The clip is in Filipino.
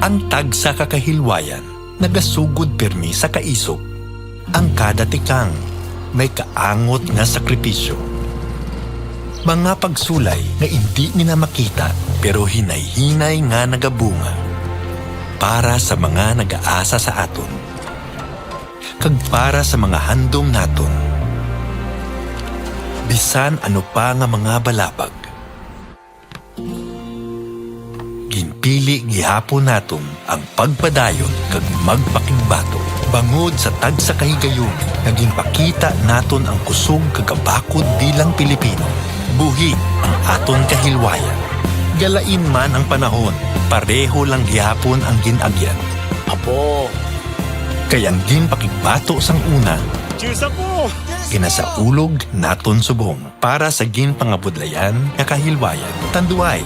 Ang tag sa kakahilwayan, nagasugod pirmi sa kaisog. Ang kada tikang, may kaangot nga sakripisyo. Mga pagsulay na hindi nila makita pero hinay-hinay nga nagabunga para sa mga nag-aasa sa aton. Kag para sa mga handom naton. Bisan ano pa nga mga balabag. Ginpili gihapon naton ang pagpadayon kag magpakigbato. Bangod sa tag sa kahigayon, naging pakita naton ang kusog kagabakod bilang Pilipino. Buhi ang aton kahilwayan. Galain man ang panahon, pareho lang gihapon ang ginagyan. Apo! Kayang ginpakigbato sang una, Cheers ako! kinasaulog naton subong para sa ginpangabudlayan nga kahilwayan. Tanduay,